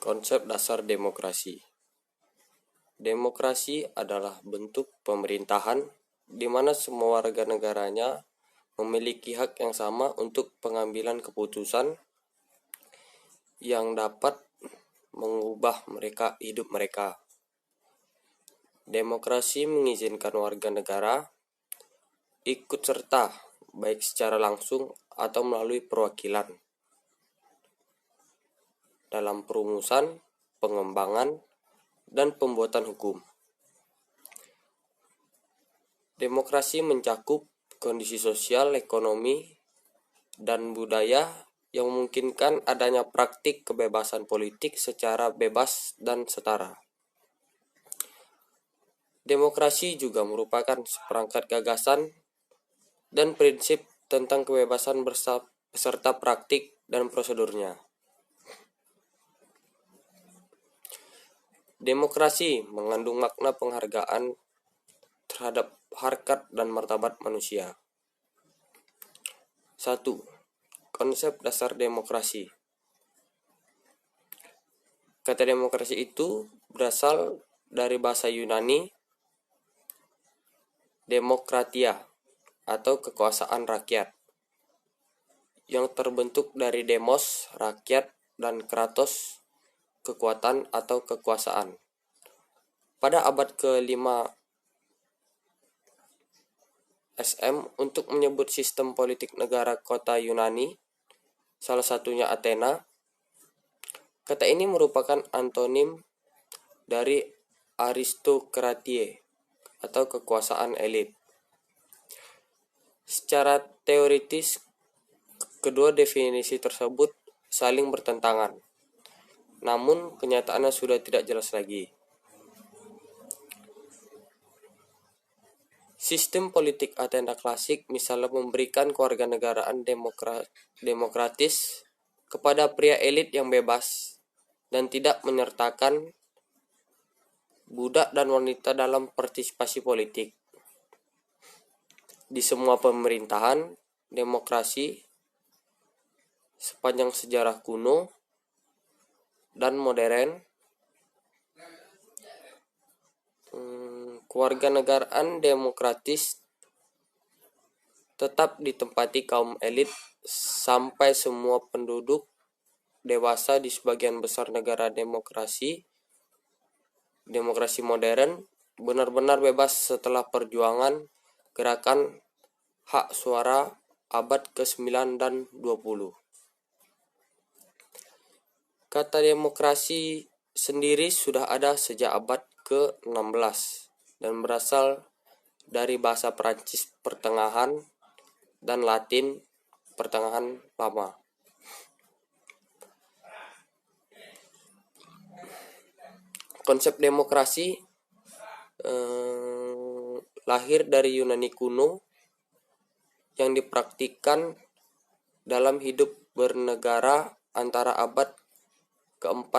Konsep dasar demokrasi. Demokrasi adalah bentuk pemerintahan di mana semua warga negaranya memiliki hak yang sama untuk pengambilan keputusan yang dapat mengubah hidup mereka. Demokrasi mengizinkan warga negara ikut serta baik secara langsung atau melalui perwakilan dalam perumusan, pengembangan, dan pembuatan hukum. Demokrasi mencakup kondisi sosial, ekonomi, dan budaya yang memungkinkan adanya praktik kebebasan politik secara bebas dan setara. Demokrasi juga merupakan seperangkat gagasan dan prinsip tentang kebebasan beserta praktik dan prosedurnya. Demokrasi mengandung makna penghargaan terhadap harkat dan martabat manusia. 1. Konsep dasar demokrasi. Kata demokrasi itu berasal dari bahasa Yunani demokratia atau kekuasaan rakyat yang terbentuk dari demos, rakyat, dan kratos, kekuatan atau kekuasaan. Pada abad ke-5 SM untuk menyebut sistem politik negara kota Yunani, salah satunya Athena. Kata ini merupakan antonim dari aristokratie atau kekuasaan elit. Secara teoritis, kedua definisi tersebut saling bertentangan. Namun kenyataannya sudah tidak jelas lagi. Sistem politik Athena klasik misalnya memberikan kewarganegaraan demokratis kepada pria elit yang bebas dan tidak menyertakan budak dan wanita dalam partisipasi politik. Di semua pemerintahan, demokrasi sepanjang sejarah kuno dan modern, kewarganegaraan demokratis tetap ditempati kaum elit sampai semua penduduk dewasa di sebagian besar negara demokrasi modern benar-benar bebas setelah perjuangan gerakan hak suara abad ke-9 dan 20. Kata demokrasi sendiri sudah ada sejak abad ke-16 dan berasal dari bahasa Perancis pertengahan dan Latin pertengahan lama. Konsep demokrasi lahir dari Yunani kuno yang dipraktikkan dalam hidup bernegara antara abad ke-4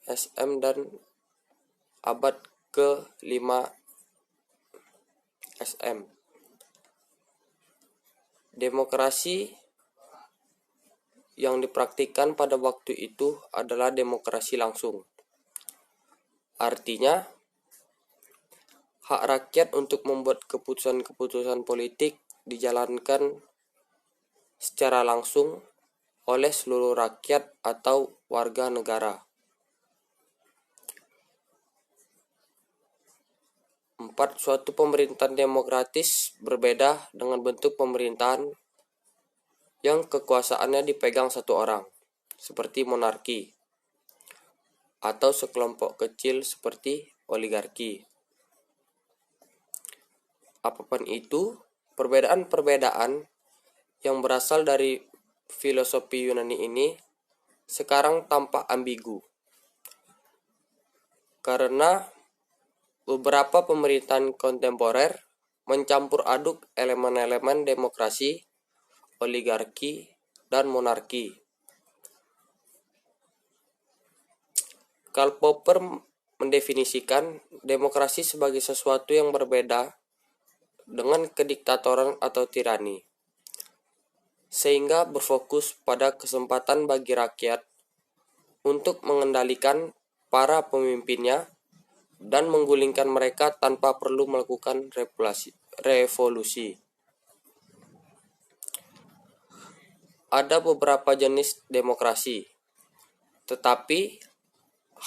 SM dan abad ke-5 SM. Demokrasi yang dipraktikkan pada waktu itu adalah demokrasi langsung. Artinya, hak rakyat untuk membuat keputusan-keputusan politik dijalankan secara langsung oleh seluruh rakyat atau warga negara. 4. Suatu pemerintahan demokratis berbeda dengan bentuk pemerintahan yang kekuasaannya dipegang satu orang, seperti monarki, atau sekelompok kecil seperti oligarki. Apapun itu, perbedaan-perbedaan yang berasal dari filosofi Yunani ini sekarang tampak ambigu. Karena beberapa pemerintahan kontemporer mencampur aduk elemen-elemen demokrasi, oligarki, dan monarki. Karl Popper mendefinisikan demokrasi sebagai sesuatu yang berbeda dengan kediktatoran atau tirani, sehingga berfokus pada kesempatan bagi rakyat untuk mengendalikan para pemimpinnya dan menggulingkan mereka tanpa perlu melakukan revolusi. Ada beberapa jenis demokrasi, tetapi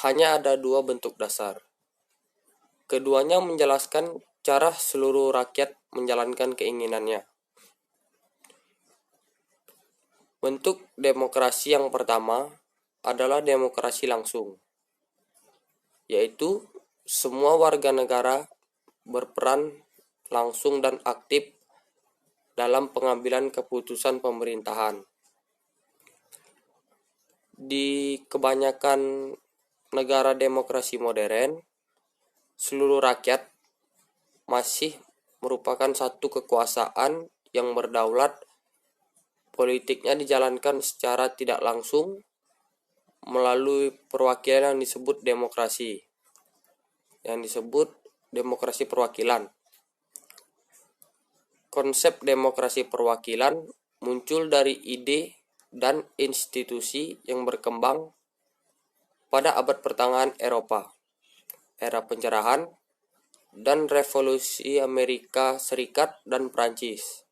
hanya ada dua bentuk dasar. Keduanya menjelaskan cara seluruh rakyat menjalankan keinginannya. Bentuk demokrasi yang pertama adalah demokrasi langsung, yaitu semua warga negara berperan langsung dan aktif dalam pengambilan keputusan pemerintahan. Di kebanyakan negara demokrasi modern, seluruh rakyat masih merupakan satu kekuasaan yang berdaulat. Politiknya dijalankan secara tidak langsung melalui perwakilan yang disebut demokrasi perwakilan. Konsep demokrasi perwakilan muncul dari ide dan institusi yang berkembang pada abad pertengahan Eropa, era pencerahan, dan revolusi Amerika Serikat dan Prancis.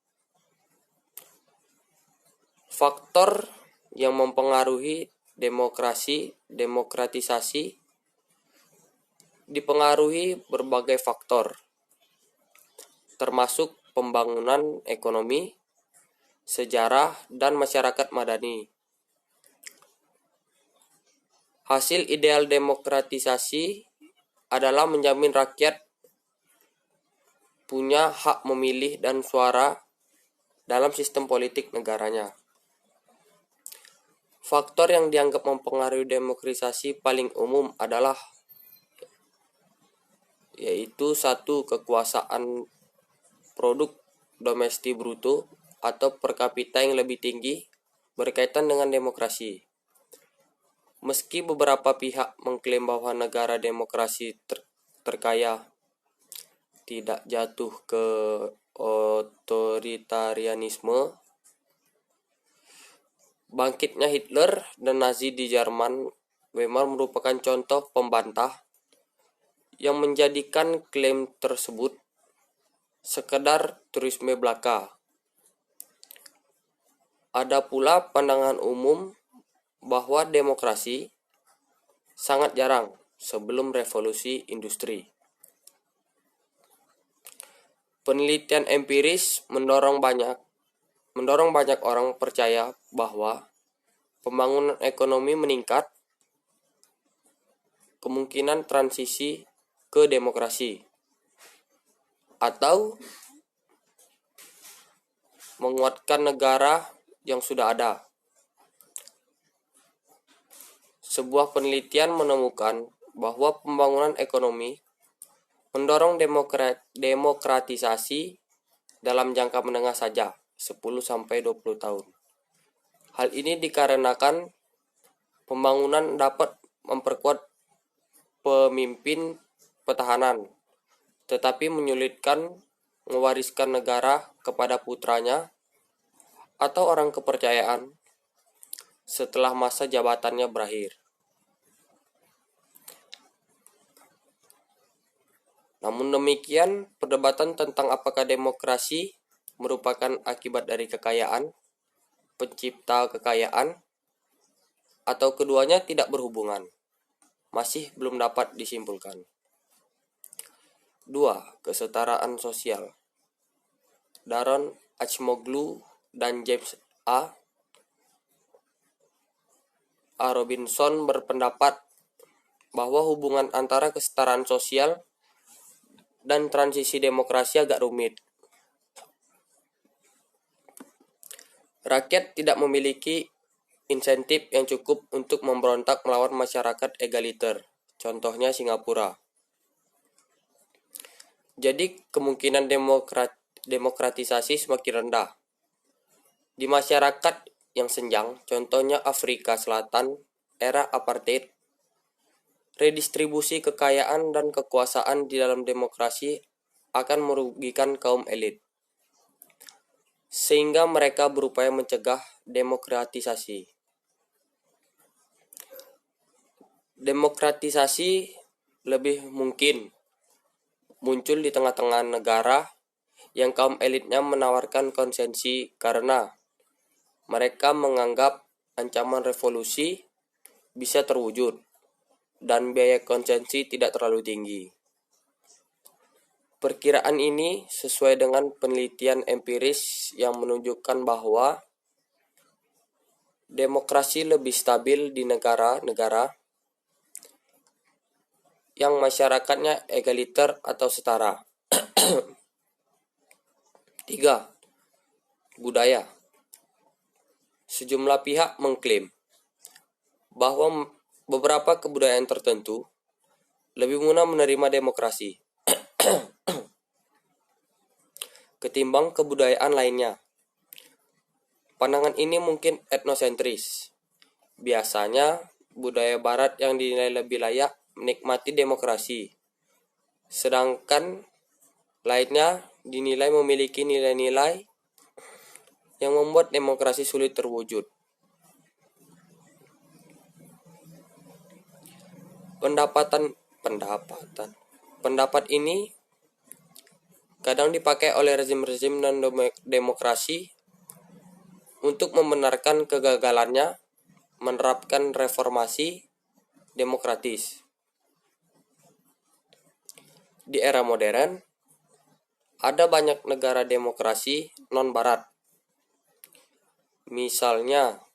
Faktor yang mempengaruhi demokratisasi dipengaruhi berbagai faktor, termasuk pembangunan ekonomi, sejarah, dan masyarakat madani. Hasil ideal demokratisasi adalah menjamin rakyat punya hak memilih dan suara dalam sistem politik negaranya. Faktor yang dianggap mempengaruhi demokratisasi paling umum adalah yaitu satu, kekuasaan produk domestik bruto atau per kapita yang lebih tinggi berkaitan dengan demokrasi. Meski beberapa pihak mengklaim bahwa negara demokrasi terkaya tidak jatuh ke otoritarianisme, bangkitnya Hitler dan Nazi di Jerman memang merupakan contoh pembantah yang menjadikan klaim tersebut sekedar turisme belaka. Ada pula pandangan umum bahwa demokrasi sangat jarang sebelum revolusi industri. Penelitian empiris mendorong banyak orang percaya bahwa pembangunan ekonomi meningkat kemungkinan transisi ke demokrasi atau menguatkan negara yang sudah ada. Sebuah penelitian menemukan bahwa pembangunan ekonomi mendorong demokratisasi dalam jangka menengah saja, 10-20 tahun. Hal ini dikarenakan pembangunan dapat memperkuat pemimpin pertahanan, tetapi menyulitkan mewariskan negara kepada putranya atau orang kepercayaan setelah masa jabatannya berakhir. Namun demikian, perdebatan tentang apakah demokrasi merupakan akibat dari kekayaan, pencipta kekayaan, atau keduanya tidak berhubungan, masih belum dapat disimpulkan. 2. Kesetaraan sosial. Daron Acemoglu dan James A. Robinson berpendapat bahwa hubungan antara kesetaraan sosial dan transisi demokrasi agak rumit. Rakyat tidak memiliki insentif yang cukup untuk memberontak melawan masyarakat egaliter, contohnya Singapura. Jadi kemungkinan demokratisasi semakin rendah. Di masyarakat yang senjang, contohnya Afrika Selatan, era apartheid, redistribusi kekayaan dan kekuasaan di dalam demokrasi akan merugikan kaum elit, sehingga mereka berupaya mencegah demokratisasi. Demokratisasi lebih mungkin muncul di tengah-tengah negara yang kaum elitnya menawarkan konsensi karena mereka menganggap ancaman revolusi bisa terwujud dan biaya konsensi tidak terlalu tinggi. Perkiraan ini sesuai dengan penelitian empiris yang menunjukkan bahwa demokrasi lebih stabil di negara-negara yang masyarakatnya egaliter atau setara. 3. Budaya. Sejumlah pihak mengklaim bahwa beberapa kebudayaan tertentu lebih mudah menerima demokrasi ketimbang kebudayaan lainnya. Pandangan ini mungkin etnosentris. Biasanya, budaya barat yang dinilai lebih layak menikmati demokrasi, sedangkan lainnya dinilai memiliki nilai-nilai yang membuat demokrasi sulit terwujud. Pendapat ini kadang dipakai oleh rezim-rezim non-demokrasi untuk membenarkan kegagalannya menerapkan reformasi demokratis. Di era modern, ada banyak negara demokrasi non-barat. Misalnya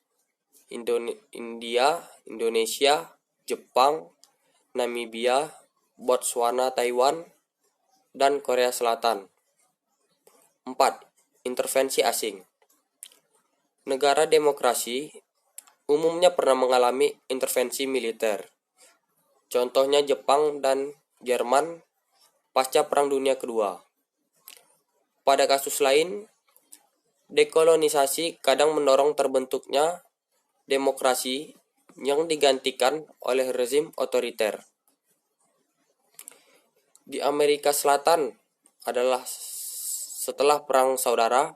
India, Indonesia, Jepang, Namibia, Botswana, Taiwan, dan Korea Selatan. 4. Intervensi asing. Negara demokrasi umumnya pernah mengalami intervensi militer. Contohnya Jepang dan Jerman pasca Perang Dunia Kedua. Pada kasus lain, dekolonisasi kadang mendorong terbentuknya demokrasi yang digantikan oleh rezim otoriter. Di Amerika Selatan adalah setelah Perang Saudara,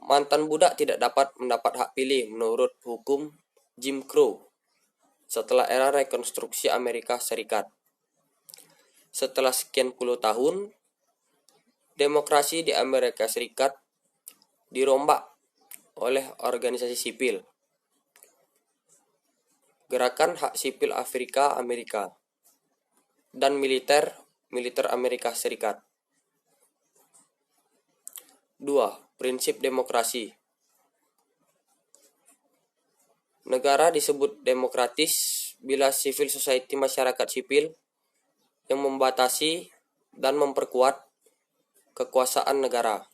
mantan budak tidak dapat mendapat hak pilih menurut hukum Jim Crow setelah era rekonstruksi Amerika Serikat. Setelah sekian puluh tahun, demokrasi di Amerika Serikat dirombak oleh organisasi sipil. Gerakan Hak Sipil Amerika dan militer Amerika Serikat. 2. Prinsip demokrasi. Negara disebut demokratis bila civil society masyarakat sipil yang membatasi dan memperkuat kekuasaan negara.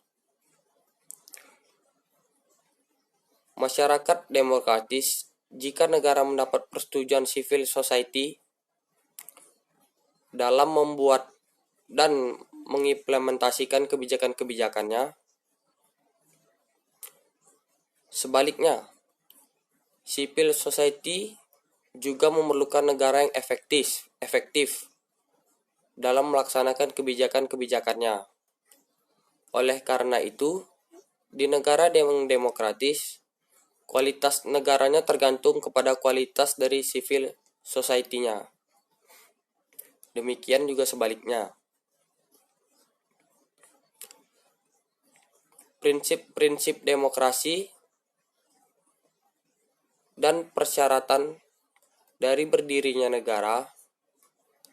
Masyarakat demokratis jika negara mendapat persetujuan civil society dalam membuat dan mengimplementasikan kebijakan-kebijakannya. Sebaliknya, civil society juga memerlukan negara yang efektif dalam melaksanakan kebijakan-kebijakannya. Oleh karena itu, di negara yang demokratis, kualitas negaranya tergantung kepada kualitas dari civil society-nya. Demikian juga sebaliknya. Prinsip-prinsip demokrasi dan persyaratan dari berdirinya negara,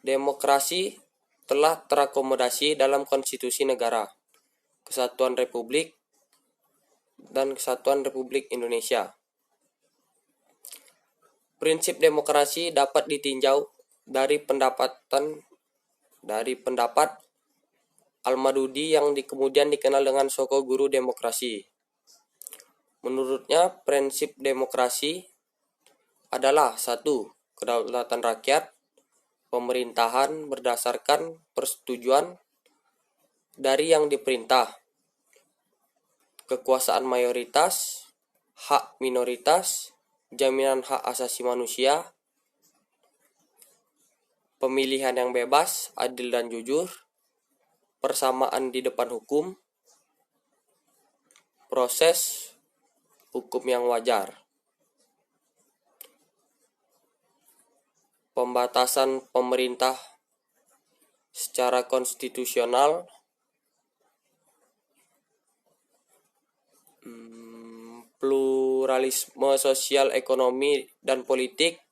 demokrasi telah terakomodasi dalam konstitusi negara, Kesatuan Republik dan Kesatuan Republik Indonesia. Prinsip demokrasi dapat ditinjau dari pendapat Al-Madudi yang kemudian dikenal dengan Soko Guru Demokrasi. Menurutnya, prinsip demokrasi adalah 1. Kedaulatan rakyat. Pemerintahan berdasarkan persetujuan dari yang diperintah. Kekuasaan mayoritas, hak minoritas, jaminan hak asasi manusia, pemilihan yang bebas, adil dan jujur, persamaan di depan hukum, proses hukum yang wajar. pembatasan pemerintah secara konstitusional, pluralisme sosial, ekonomi, dan politik,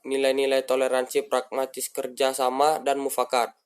nilai-nilai toleransi, pragmatis, kerjasama, dan mufakat.